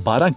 12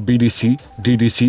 BDC, DDC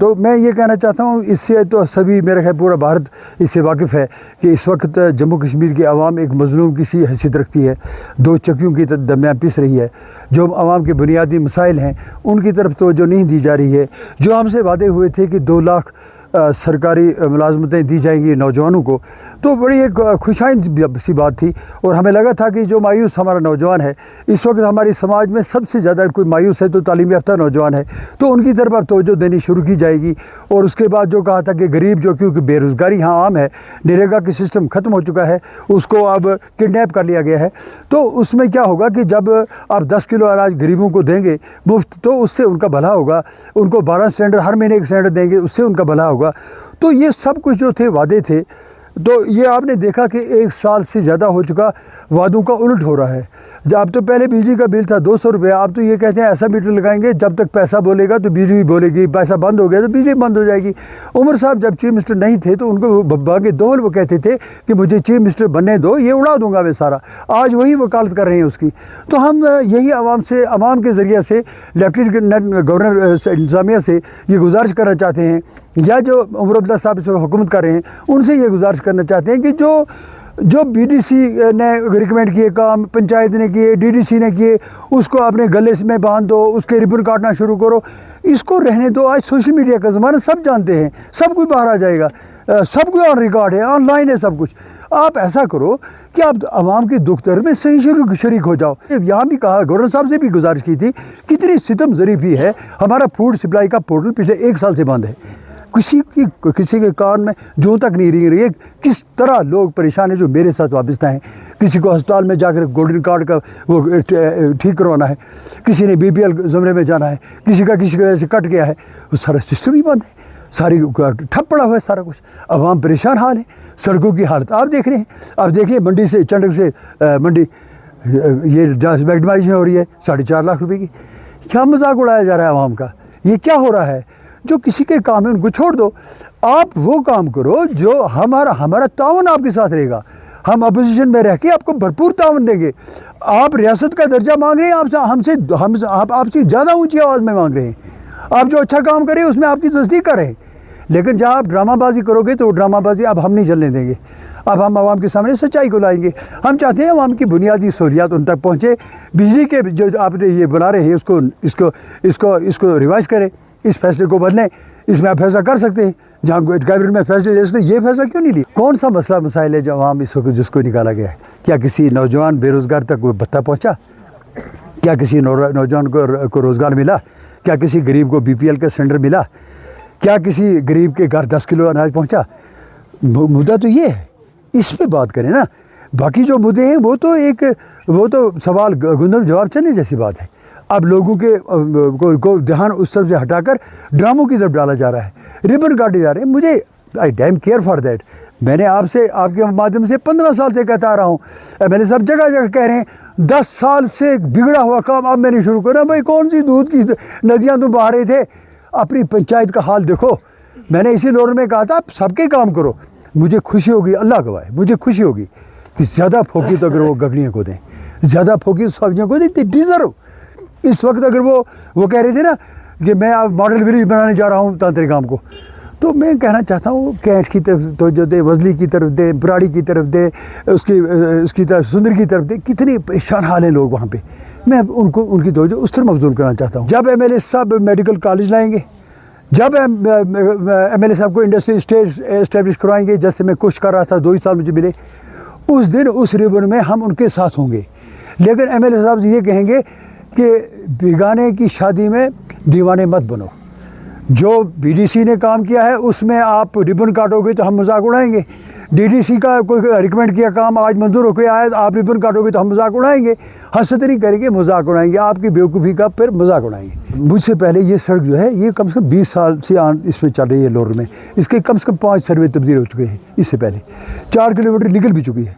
تو میں یہ کہنا چاہتا ہوں، اس سے تو سبھی میرا خیال پورا بھارت اس سے واقف ہے کہ اس وقت جموں کشمیر کی عوام ایک مظلوم کی سی حیثیت رکھتی ہے، دو چکیوں کی درمیان پس رہی ہے۔ جو عوام کے بنیادی مسائل ہیں ان کی طرف توجہ نہیں دی جا رہی ہے۔ جو ہم سے وعدے ہوئے تھے کہ 2 لاکھ سرکاری ملازمتیں دی جائیں گی نوجوانوں کو، تو بڑی ایک خوشائند سی بات تھی، اور ہمیں لگا تھا کہ جو مایوس ہمارا نوجوان ہے اس وقت ہماری سماج میں سب سے زیادہ کوئی مایوس ہے تو تعلیم یافتہ نوجوان ہے، تو ان کی طرف اب توجہ دینی شروع کی جائے گی۔ اور اس کے بعد جو کہا تھا کہ غریب جو کیونکہ بے روزگاری یہاں عام ہے، نریگا کی سسٹم ختم ہو چکا ہے، اس کو اب کڈنیپ کر لیا گیا ہے، تو اس میں کیا ہوگا کہ جب آپ 10 کلو اناج غریبوں کو دیں گے مفت تو اس سے ان کا بھلا ہوگا، ان کو 12 سلنڈر ہر مہینے 1 سلنڈر دیں گے، اس سے ان کا بھلا ہوگا۔ تو یہ سب کچھ جو تھے وعدے تھے، تو یہ آپ نے دیکھا کہ 1 سال سے زیادہ ہو چکا، وعدوں کا الٹ ہو رہا ہے۔ اب تو پہلے بجلی کا بل تھا 200 روپے، اب تو یہ کہتے ہیں ایسا میٹر لگائیں گے جب تک پیسہ بولے گا تو بجلی بھی بولے گی، پیسہ بند ہو گیا تو بجلی بند ہو جائے گی۔ عمر صاحب جب چیف منسٹر نہیں تھے تو ان کو باغ دول وہ کہتے تھے کہ مجھے چیف منسٹر بننے دو، یہ اڑا دوں گا میں سارا۔ آج وہی وکالت کر رہے ہیں اس کی۔ تو ہم یہی عوام کے ذریعے سے لیفٹیننٹ گورنر انتظامیہ سے یہ گزارش کرنا چاہتے ہیں، یا جو عمر عبداللہ صاحب اس وقت حکومت کر رہے ہیں ان سے یہ گزارش کرنا چاہتے ہیں کہ جو بی ڈی سی نے ریکمینڈ کیے کام، پنچایت نے کیے، ڈی ڈی سی نے کیے، اس کو اپنے گلے میں باندھ دو، اس کے ربن کاٹنا شروع کرو، اس کو رہنے دو۔ آج سوشل میڈیا کا زمانہ، سب جانتے ہیں، سب کچھ باہر آ جائے گا، سب کچھ آن ریکارڈ ہے، آن لائن ہے سب کچھ۔ آپ ایسا کرو کہ آپ عوام کی دکھ درد میں صحیح شریک ہو جاؤ۔ یہاں بھی کہا، گورنر صاحب سے بھی گزارش کی تھی، کتنی ستم ظریفی ہے، ہمارا فوڈ سپلائی کا پورٹل پچھلے 1 سال سے بند ہے، کسی کے کان میں جوں تک نہیں رنگ رہی ہے۔ کس طرح لوگ پریشان ہیں جو میرے ساتھ وابستہ ہیں، کسی کو ہسپتال میں جا کر گولڈن کارڈ کا وہ ٹھیک کروانا ہے، کسی نے BPL زمرے میں جانا ہے، کسی کی وجہ سے کٹ گیا ہے، وہ سارا سسٹم ہی بند ہے، ساری ٹھپ پڑا ہوا ہے سارا کچھ۔ عوام پریشان حال ہے، سڑکوں کی حالت آپ دیکھ رہے ہیں۔ آپ دیکھیے منڈی سے چنڈک سے منڈی یہ میگڈمائزیشن ہو رہی ہے 4.5 لاکھ روپے کی، کیا مذاق اڑایا جا رہا ہے عوام کا؟ یہ کیا ہو رہا ہے؟ جو کسی کے کام ہے ان کو چھوڑ دو، آپ وہ کام کرو جو ہمارا تعاون آپ کے ساتھ رہے گا۔ ہم اپوزیشن میں رہ کے آپ کو بھرپور تعاون دیں گے۔ آپ ریاست کا درجہ مانگ رہے ہیں، آپ سے زیادہ اونچی آواز میں مانگ رہے ہیں۔ آپ جو اچھا کام کریں اس میں آپ کی تصدیق کریں، لیکن جہاں آپ ڈرامہ بازی کرو گے تو وہ ڈرامہ بازی اب ہم نہیں چلنے دیں گے۔ اب ہم عوام کے سامنے سچائی کو لائیں گے۔ ہم چاہتے ہیں عوام کی بنیادی سہولیات ان تک پہنچے۔ بجلی کے جو آپ نے یہ بنا رہے ہیں اس کو ریوائز کریں، اس فیصلے کو بدلیں۔ اس میں آپ فیصلہ کر سکتے ہیں، جہاں کیبنٹ میں فیصلے لے سکتے ہیں، یہ فیصلہ کیوں نہیں لیا؟ کون سا مسائل ہے جو عوام اس وقت جس کو نکالا گیا ہے؟ کیا کسی نوجوان بے روزگار تک کوئی بتہ پہنچا؟ کیا کسی نوجوان کو روزگار ملا؟ کیا کسی غریب کو BPL کا سلنڈر ملا؟ کیا کسی غریب کے گھر 10 کلو اناج پہنچا؟ مدعا تو یہ ہے، اس پہ بات کریں نا۔ باقی جو مدعے ہیں وہ تو سوال گندم جواب چلنے جیسی بات ہے۔ اب لوگوں کے کو دھیان اس سب سے ہٹا کر ڈراموں کی طرف ڈالا جا رہا ہے، ربن کاٹے جا رہے ہیں۔ مجھے آئی ڈیم کیئر فار دیٹ۔ میں نے آپ کے مادھیم سے 15 سال سے کہتا آ رہا ہوں، MLA صاحب جگہ جگہ کہہ رہے ہیں 10 سال سے بگڑا ہوا کام اب میں نے شروع کرا۔ بھائی کون سی دودھ کی ندیاں تم بہا رہے تھے؟ اپنی پنچایت کا حال دیکھو۔ میں نے اسی لور میں کہا تھا سب کے کام کرو۔ مجھے خوشی ہوگی، اللہ گواہ ہے، مجھے خوشی ہوگی کہ زیادہ پھوکی تو اگر وہ گگڑیوں کو دیں، زیادہ پھوکی سبزیوں کو دیں، ڈیزرو۔ اس وقت اگر وہ کہہ رہے تھے نا کہ میں اب ماڈل ولیج بنانے جا رہا ہوں تانترے گام کو، تو میں کہنا چاہتا ہوں کینٹ کی طرف توجہ دے، وزلی کی طرف دے، براڑی کی طرف دے، اس کی طرف سندر کی طرف دے۔ کتنے پریشان حال ہیں لوگ وہاں پہ، میں ان کی توجہ اس طرح مبذول کرنا چاہتا ہوں۔ جب MLA صاحب میڈیکل کالج لائیں گے، جب MLA صاحب کو انڈسٹری اسٹیبلش کروائیں گے، جیسے میں کوشش کر رہا تھا 2 ہی سال مجھے ملے، اس دن اس ریبن میں ہم ان کے ساتھ ہوں گے۔ لیکن MLA صاحب یہ کہیں گے کہ بیگانے کی شادی میں دیوانے مت بنو۔ جو BDC نے کام کیا ہے اس میں آپ ربن کاٹو گے تو ہم مذاق اڑائیں گے۔ DDC کا کوئی ریکمینڈ کیا کام آج منظور ہو کے آئے، آپ ربن کاٹو گے تو ہم مذاق اڑائیں گے، حسد نہیں کریں گے، مذاق اڑائیں گے، آپ کی بیوقوفی کا پھر مذاق اڑائیں گے۔ مجھ سے پہلے یہ سڑک جو ہے یہ کم سے کم 20 سال سے اس میں چل رہی ہے لور میں، اس کے کم سے کم 5 سروے تبدیل ہو چکے ہیں۔ اس سے پہلے 4 کلومیٹر نکل بھی چکی ہے۔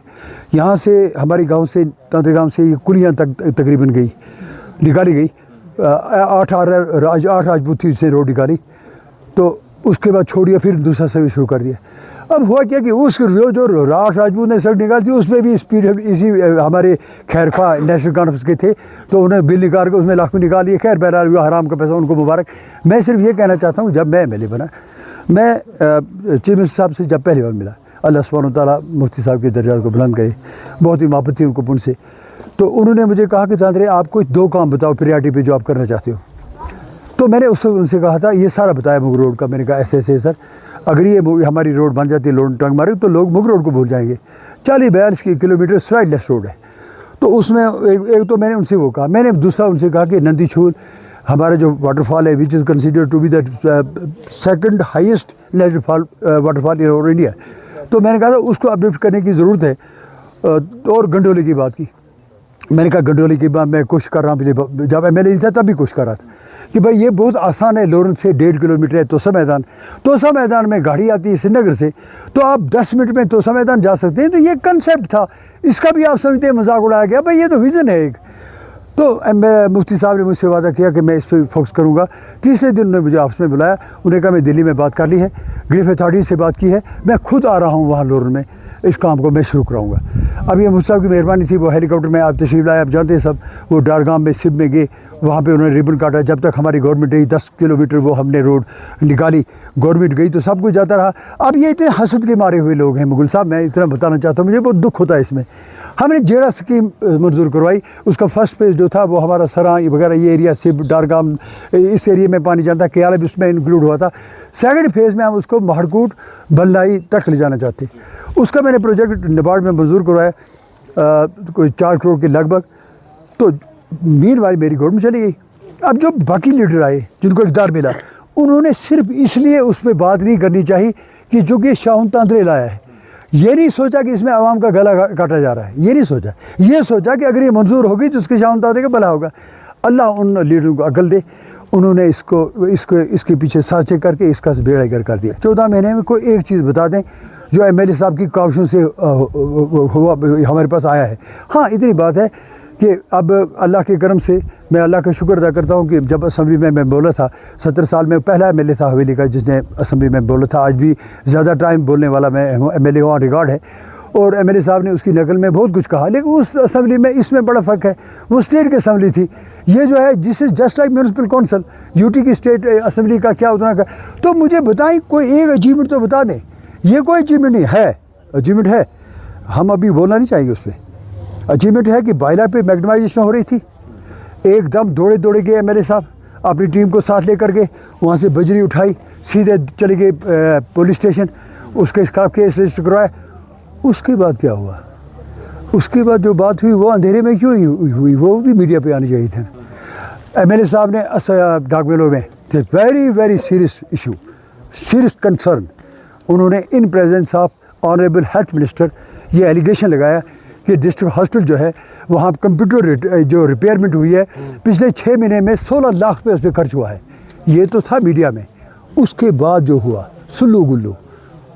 یہاں سے ہمارے گاؤں سے تانترے گاؤں سے یہ کلیاں تک تقریباً نکالی گئی، 8 راجپوتی سے روڈ نکالی، تو اس کے بعد چھوڑیا، پھر دوسرا سروس شروع کر دیا۔ اب ہوا کیا کہ اس جو راش راجپوت نے سڑک نکالی تھی اس پہ بھی اسپیڈ اسی ہمارے خیر خواہ نیشنل کانفرنس کے تھے تو انہیں بل نکال کے اس میں لاکھوں نکال لیے. خیر بہرحال وہ حرام کا پیسہ ان کو مبارک. میں صرف یہ کہنا چاہتا ہوں جب میں ایم ایل اے بنا میں چیف منسٹر صاحب سے جب پہلی بار ملا اللہ سبحانہ تعالیٰ مفتی صاحب کے درجات کو بلند کرے بہت ہی محبت تھی ان کو ان سے. تو انہوں نے مجھے کہا کہ چاندرے آپ کوئی 2 کام بتاؤ پریارٹی پہ جو آپ کرنا چاہتے ہو. تو میں نے ان سے کہا تھا یہ سارا بتایا مغل روڈ کا. میں نے کہا ایسے ایسے سر اگر یہ ہماری روڈ بن جاتی ہے لوڈ ٹنگ مارے تو لوگ مغل روڈ کو بھول جائیں گے. 40-42 کلومیٹر سلائڈ لیس روڈ ہے. تو اس میں ایک تو میں نے ان سے وہ کہا. میں نے دوسرا ان سے کہا کہ نندی چھول ہمارا جو واٹر فال ہے which is considered to be the 2nd highest natural fall waterfall in India. تو میں نے کہا تھا اس کو اپڈیٹ کرنے کی ضرورت ہے. اور گنڈولی کی بات کی. میں نے کہا گنڈولی کی بات میں کوشش کر رہا ہوں جب ایم ایل اے تھا تب بھی کوشش کر رہا تھا کہ بھائی یہ بہت آسان ہے. لورنس سے 1.5 کلومیٹر ہے توسا میدان میں گاڑی آتی ہے سری نگر سے تو آپ 10 منٹ میں توسا میدان جا سکتے ہیں. تو یہ کنسیپٹ تھا اس کا بھی آپ سمجھتے ہیں مذاق اڑایا گیا. بھائی یہ تو ویژن ہے ایک. تو مفتی صاحب نے مجھ سے وعدہ کیا کہ میں اس پہ فوکس کروں گا. تیسرے دن انہوں نے مجھے آفس میں بلایا. انہوں نے کہا میں دلی میں بات کر لی ہے گریف اتھارٹی سے بات کی ہے میں خود آ رہا ہوں وہاں لورن میں اس کام کو میں شروع کراؤں گا. اب یہ مفتی صاحب کی مہربانی تھی وہ ہیلی کاپٹر میں آپ تشریف لائے آپ جانتے ہیں سب. وہ ڈارگام میں سب میں گئے وہاں پہ انہوں نے ریبن کاٹا. جب تک ہماری گورنمنٹ رہی 10 کلومیٹر وہ ہم نے روڈ نکالی. گورنمنٹ گئی تو سب کچھ جاتا رہا. اب یہ اتنے حسد کے مارے ہوئے لوگ ہیں مغل صاحب. میں اتنا بتانا چاہتا ہوں مجھے بہت دکھ ہوتا ہے اس میں. ہم نے جیڑا اسکیم منظور کروائی اس کا فرسٹ فیز جو تھا وہ ہمارا سراں وغیرہ یہ ایریا سب ڈارگام اس ایریا میں پانی جاتا ہے. کیالا بھی اس میں انکلوڈ ہوا تھا. سیکنڈ فیز میں ہم اس کو مہرکوٹ بلائی تک لے جانا چاہتے. اس کا میں نے پروجیکٹ نبارڈ میں منظور کروایا کوئی 4 کروڑ کے لگ بھگ. تو مین والی میری گورنمنٹ چلی گئی. اب جو باقی لیڈر آئے جن کو اقتدار ملا انہوں نے صرف اس لیے اس پہ بات نہیں کرنی چاہیے کہ جو کہ شاہون تاندرے لایا ہے. یہ نہیں سوچا کہ اس میں عوام کا گلا کاٹا جا رہا ہے. یہ نہیں سوچا. یہ سوچا کہ اگر یہ منظور ہوگی تو اس کے شاہون تاندرے کا بھلا ہوگا. اللہ ان لیڈروں کو عقل دے. انہوں نے اس کے پیچھے سانچے کر کے اس کا بیڑا گر کر دیا. 14 مہینے میں کوئی ایک چیز بتا دیں جو ایم ایل اے صاحب کی کاوشوں سے ہوا ہمارے پاس آیا ہے. ہاں اتنی بات ہے کہ اب اللہ کے کرم سے میں اللہ کا شکر ادا کرتا ہوں کہ جب اسمبلی میں بولا تھا 70 سال میں پہلا ایم ایل اے تھا حویلی کا جس نے اسمبلی میں بولا تھا. آج بھی زیادہ ٹائم بولنے والا میں ایم ایل اے ہوں ریکارڈ ہے. اور ایم ایل اے صاحب نے اس کی نقل میں بہت کچھ کہا. لیکن اس اسمبلی میں اس میں بڑا فرق ہے. وہ اسٹیٹ کی اسمبلی تھی. یہ جو ہے جس is just like municipal council U T کی اسٹیٹ اسمبلی کا کیا اتنا کا. تو مجھے بتائیں کوئی ایک اچیومنٹ تو بتا دیں. یہ کوئی اچیومنٹ نہیں ہے. اچیومنٹ ہے ہم ابھی بولنا نہیں چاہیں گے اس پہ. اچیومنٹ ہے کہ بائلا پہ میگنمائزیشن ہو رہی تھی. ایک دم دوڑے گئے ایم ایل اے صاحب اپنی ٹیم کو ساتھ لے کر گئے. وہاں سے بجری اٹھائی سیدھے چلے گئے پولیس اسٹیشن. اس کے خلاف کیس رجسٹر کروایا. اس کے بعد کیا ہوا؟ اس کے بعد جو بات ہوئی وہ اندھیرے میں کیوں نہیں ہوئی؟ وہ بھی میڈیا پہ آنی چاہیے تھا. ایم ایل اے صاحب نے ڈاک میلوں میں very serious issue serious concern انہوں نے in presence of honourable health minister یہ ایلیگیشن لگایا کہ ڈسٹرکٹ ہاسپٹل جو ہے وہاں کمپیوٹر جو ریپیئرمنٹ ہوئی ہے پچھلے 6 مہینے میں 16 لاکھ روپے اس پہ خرچ ہوا ہے. یہ تو تھا میڈیا میں. اس کے بعد جو ہوا سلو گلو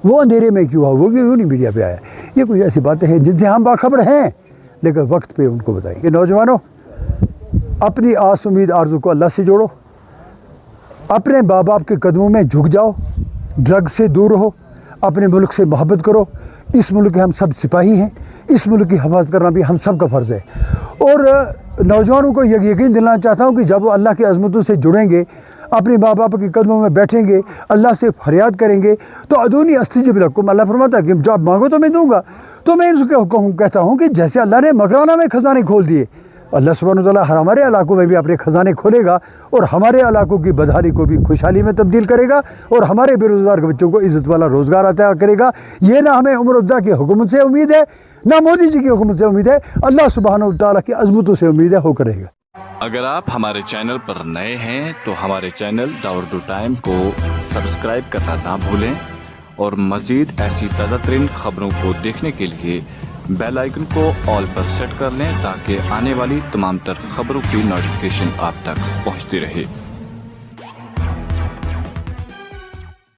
وہ اندھیرے میں کیوں ہوا؟ وہ کیوں نہیں میڈیا پہ آیا؟ یہ کچھ ایسی باتیں ہیں جن سے ہم باخبر ہیں لیکن وقت پہ ان کو بتائیں کہ نوجوانوں اپنی آس امید آرزو کو اللہ سے جوڑو. اپنے ماں باپ کے قدموں میں جھک جاؤ. ڈرگ سے دور رہو. اپنے ملک سے محبت کرو. اس ملک کے ہم سب سپاہی ہیں. اس ملک کی حفاظت کرنا بھی ہم سب کا فرض ہے. اور نوجوانوں کو یہ یقین دلانا چاہتا ہوں کہ جب وہ اللہ کی عظمتوں سے جڑیں گے اپنے ماں باپ کے قدموں میں بیٹھیں گے اللہ سے فریاد کریں گے تو ادونی استجب لکم اللہ فرماتا ہے کہ جب مانگو تو میں دوں گا. تو میں ان کو کہتا ہوں کہ جیسے اللہ نے مکرانہ میں خزانے کھول دیے اللہ سبحانہ وتعالیٰ ہمارے علاقوں میں بھی اپنے خزانے کھولے گا اور ہمارے علاقوں کی بدحالی کو بھی خوشحالی میں تبدیل کرے گا اور ہمارے بے روزگار کے بچوں کو عزت والا روزگار عطا کرے گا. یہ نہ ہمیں عمر عبدہ کی حکومت سے امید ہے نہ مودی جی کی حکومت سے امید ہے. اللہ سبحانہ وتعالیٰ کی عظمتوں سے امید ہے ہو کرے گا. اگر آپ ہمارے چینل پر نئے ہیں تو ہمارے چینل داوردو ٹائم کو سبسکرائب کرنا نہ بھولیں اور مزید ایسی تازہ ترین خبروں کو دیکھنے کے لیے بیل آئیکن کو آل پر سیٹ کر لیں تاکہ آنے والی تمام تر خبروں کی نوٹیفیکیشن آپ تک پہنچتی رہے.